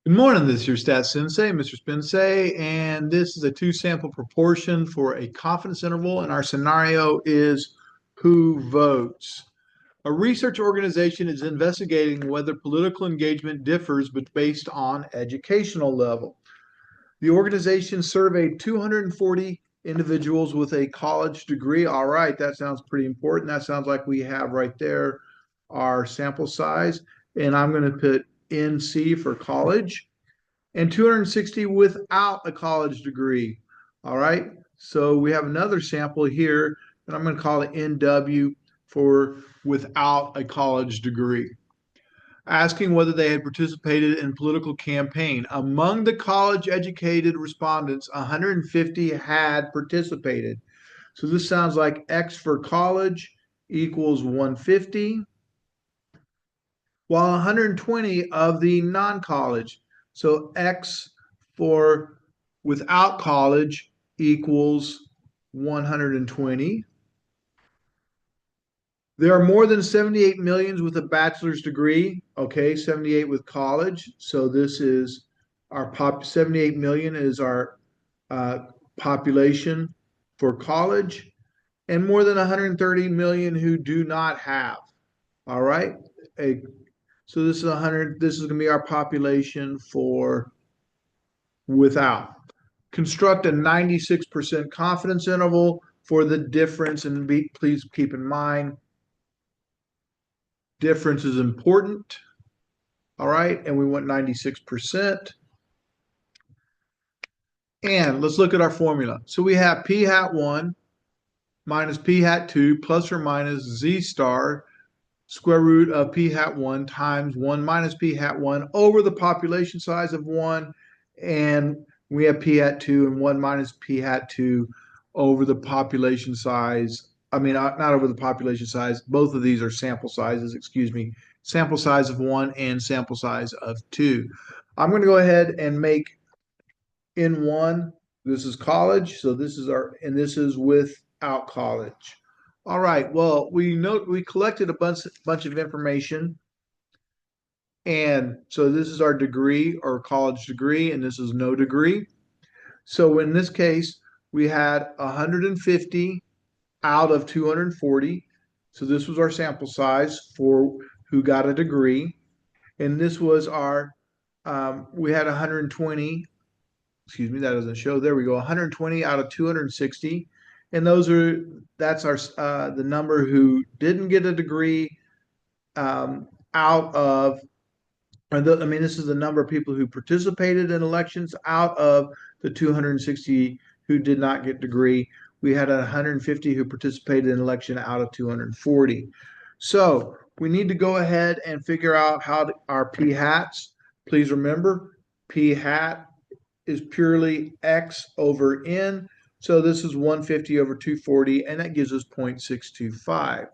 Good morning, this is your Stats Sensei, Mr. Spensei, and this is a two sample proportion for a confidence interval, and our scenario is who votes. A research organization is investigating whether political engagement differs but based on educational level. The organization surveyed 240 individuals with a college degree. All right, that sounds pretty important. That sounds like we have right there our sample size, and I'm going to put NC for college and 260 without a college degree. All right. So we have another sample here, and I'm going to call it NW for without a college degree. Asking whether they had participated in political campaign. Among the college educated respondents, 150 had participated. So this sounds like X for college equals 150, while 120 of the non-college. So X for without college equals 120. There are more than 78 millions with a bachelor's degree. Okay, 78 with college. So this is our 78 million is our population for college, and more than 130 million who do not have. All right. A So this is 100. This is going to be our population for without. Construct a 96% confidence interval for the difference. And please keep in mind, difference is important. All right. And we want 96%. And let's look at our formula. So we have p hat 1 minus p hat 2 plus or minus z star square root of p hat 1 times 1 minus p hat 1 over the population size of 1. And we have p hat 2 and 1 minus p hat 2 over the population size. I mean, not over the population size. Both of these are sample sizes, excuse me. Sample size of 1 and sample size of 2. I'm going to go ahead and make N1. This is college. So this is this is without college. All right. Well, we collected a bunch of information, and so this is our degree or college degree, and this is no degree. So in this case, we had 150 out of 240. So this was our sample size for who got a degree, and this was our we had 120. Excuse me, that doesn't show. There we go. 120 out of 260, and that's our the number who didn't get a degree out of. I mean, this is the number of people who participated in elections out of the 260 who did not get degree. We had 150 who participated in election out of 240. So we need to go ahead and figure out our p hats. Please remember, p hat is purely x over n. So this is 150 over 240, and that gives us 0.625.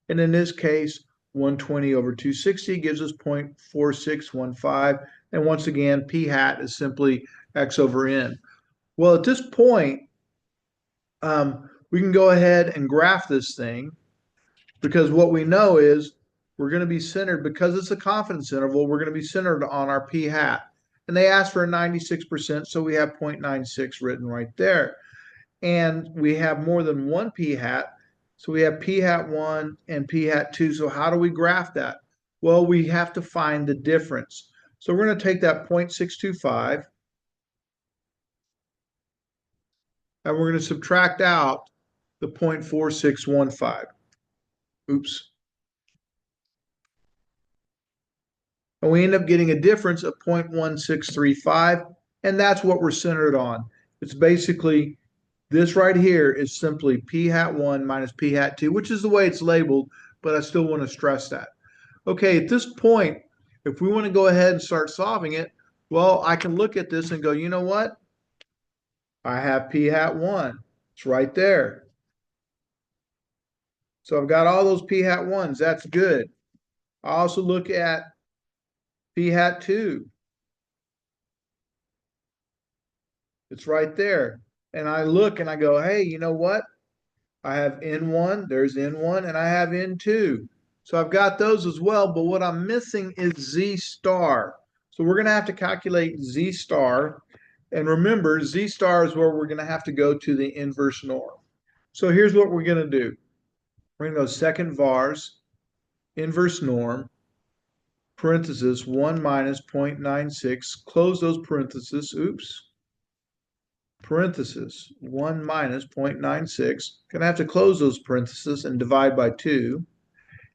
And in this case, 120 over 260 gives us 0.4615. And once again, p hat is simply x over n. Well, at this point, we can go ahead and graph this thing, because what we know is we're going to be centered, because it's a confidence interval, we're going to be centered on our p hat. And they asked for a 96%, so we have 0.96 written right there. And we have more than one p hat, so we have p hat 1 and p hat 2. So how do we graph that? Well, we have to find the difference. So we're going to take that 0.625, and we're going to subtract out the 0.4615. Oops. And we end up getting a difference of 0.1635, and that's what we're centered on. It's basically this right here is simply p hat 1 minus p hat 2, which is the way it's labeled, but I still want to stress that. Okay, at this point, if we want to go ahead and start solving it, well, I can look at this and go, you know what? I have p hat 1. It's right there. So I've got all those p hat 1s. That's good. I also look at p hat 2. It's right there. And I look and I go, hey, you know what? I have N1, there's N1, and I have N2. So I've got those as well, but what I'm missing is Z star. So we're going to have to calculate Z star. And remember, Z star is where we're going to have to go to the inverse norm. So here's what we're going to do. We're going to go second vars, inverse norm, parenthesis 1 minus 0.96, close those parentheses, parenthesis 1 minus 0.96. Going to have to close those parentheses and divide by 2.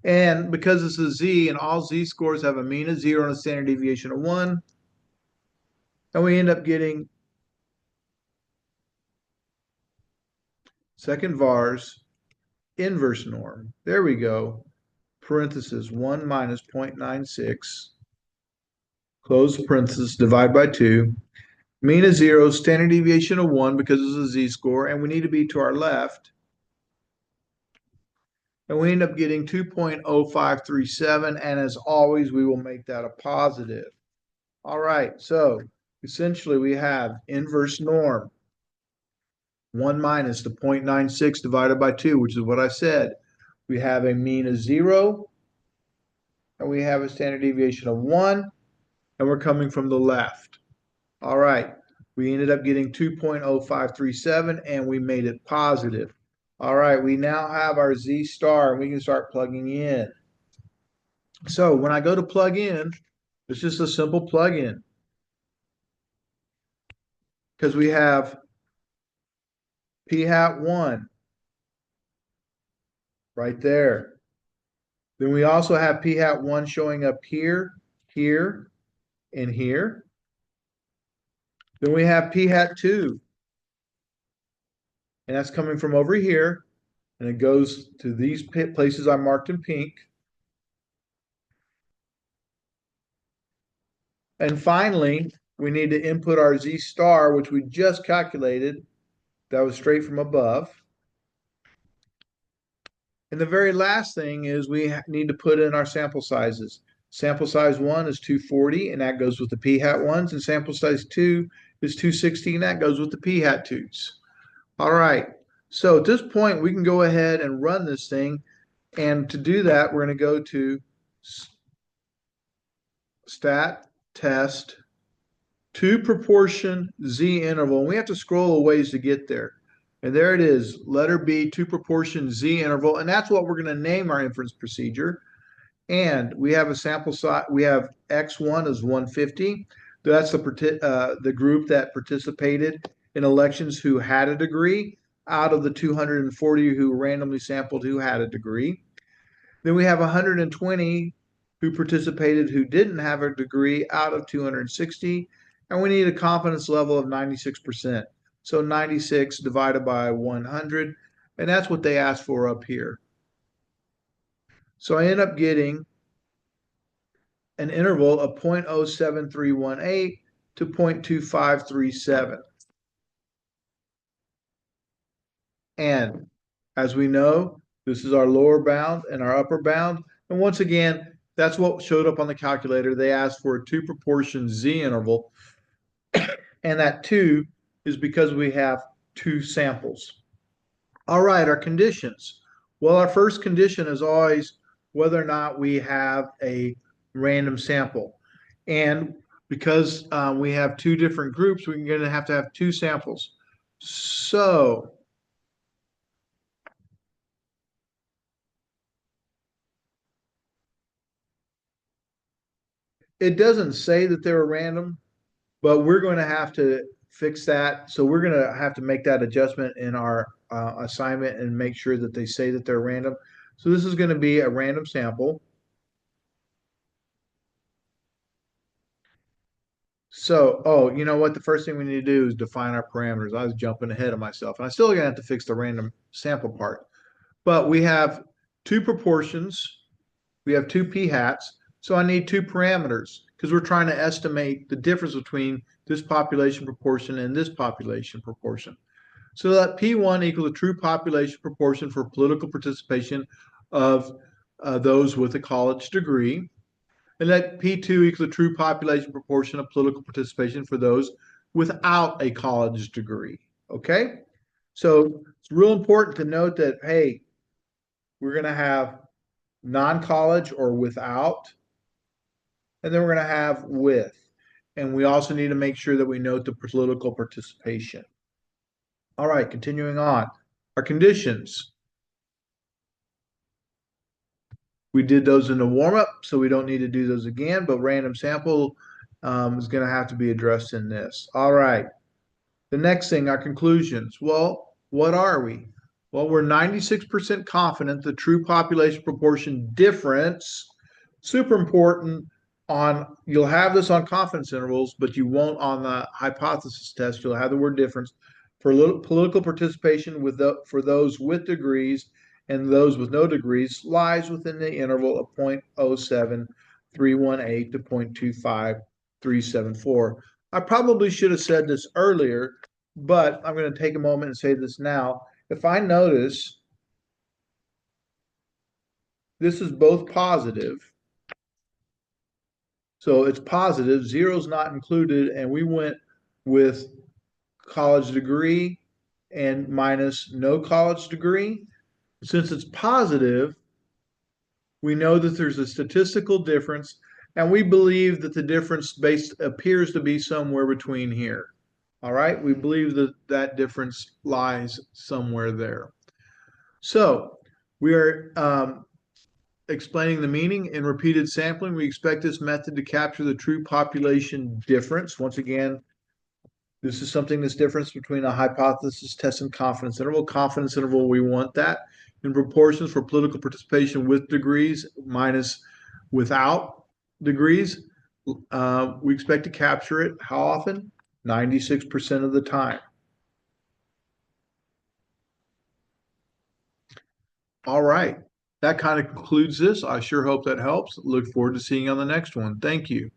And because it's a Z and all Z scores have a mean of 0 and a standard deviation of 1, and we end up getting second vars, inverse norm. There we go. Parenthesis 1 minus 0.96, close parenthesis, divide by 2. Mean of 0, standard deviation of 1 because it's a Z-score, and we need to be to our left. And we end up getting 2.0537, and as always, we will make that a positive. All right, so essentially we have inverse norm, 1 minus the 0.96 divided by 2, which is what I said. We have a mean of 0, and we have a standard deviation of 1, and we're coming from the left. All right, we ended up getting 2.0537, and we made it positive. All right, we now have our Z star, and we can start plugging in. So when I go to plug in, it's just a simple plug-in because we have P hat 1 right there. Then we also have P hat 1 showing up here, here, and here. Then we have P hat 2, and that's coming from over here, and it goes to these places I marked in pink. And finally, we need to input our Z star, which we just calculated. That was straight from above. And the very last thing is we need to put in our sample sizes. Sample size 1 is 240, and that goes with the P hat 1s. And sample size 2 is 260, and that goes with the P hat 2s. All right. So at this point, we can go ahead and run this thing. And to do that, we're going to go to stat test 2 proportion Z interval. And we have to scroll a ways to get there. And there it is, letter B, 2 proportion Z interval. And that's what we're going to name our inference procedure. And we have a sample size, we have X1 is 150. That's the group that participated in elections who had a degree out of the 240 who randomly sampled who had a degree. Then we have 120 who participated who didn't have a degree out of 260. And we need a confidence level of 96%. So 96 divided by 100. And that's what they asked for up here. So I end up getting an interval of 0.07318 to 0.2537. And as we know, this is our lower bound and our upper bound. And once again, that's what showed up on the calculator. They asked for a 2 proportion Z interval. And that 2 is because we have 2 samples. All right, our conditions. Well, our first condition is always whether or not we have a random sample. And because we have 2 different groups, we're going to have 2 samples. So it doesn't say that they're random, but we're going to have to fix that. So we're going to have to make that adjustment in our assignment and make sure that they say that they're random. So this is going to be a random sample. So, oh, you know what? The first thing we need to do is define our parameters. I was jumping ahead of myself, and I still gonna have to fix the random sample part. But we have 2 proportions. We have 2 p hats. So I need 2 parameters because we're trying to estimate the difference between this population proportion and this population proportion. So let P1 equal the true population proportion for political participation of those with a college degree. And let P2 equal the true population proportion of political participation for those without a college degree. Okay? So it's real important to note that, hey, we're going to have non-college or without, and then we're going to have with. And we also need to make sure that we note the political participation. All right, continuing on. Our conditions. We did those in the warm-up, so we don't need to do those again, but random sample is going to have to be addressed in this. All right. The next thing, our conclusions. Well, what are we? Well, we're 96% confident the true population proportion difference, super important you'll have this on confidence intervals, but you won't on the hypothesis test. You'll have the word difference for political participation for those with degrees and those with no degrees lies within the interval of 0.07318 to 0.25374. I probably should have said this earlier, but I'm going to take a moment and say this now. If I notice this is both positive, so it's positive, zero is not included, and we went with college degree and minus no college degree. Since it's positive, we know that there's a statistical difference, and we believe that the difference appears to be somewhere between here. All right, we believe that that difference lies somewhere there. So we are explaining the meaning in repeated sampling. We expect this method to capture the true population difference. Once again, this is something that's difference between a hypothesis test and confidence interval. Confidence interval, we want that in proportions for political participation with degrees minus without degrees. We expect to capture it. How often? 96% of the time. All right. That kind of concludes this. I sure hope that helps. Look forward to seeing you on the next one. Thank you.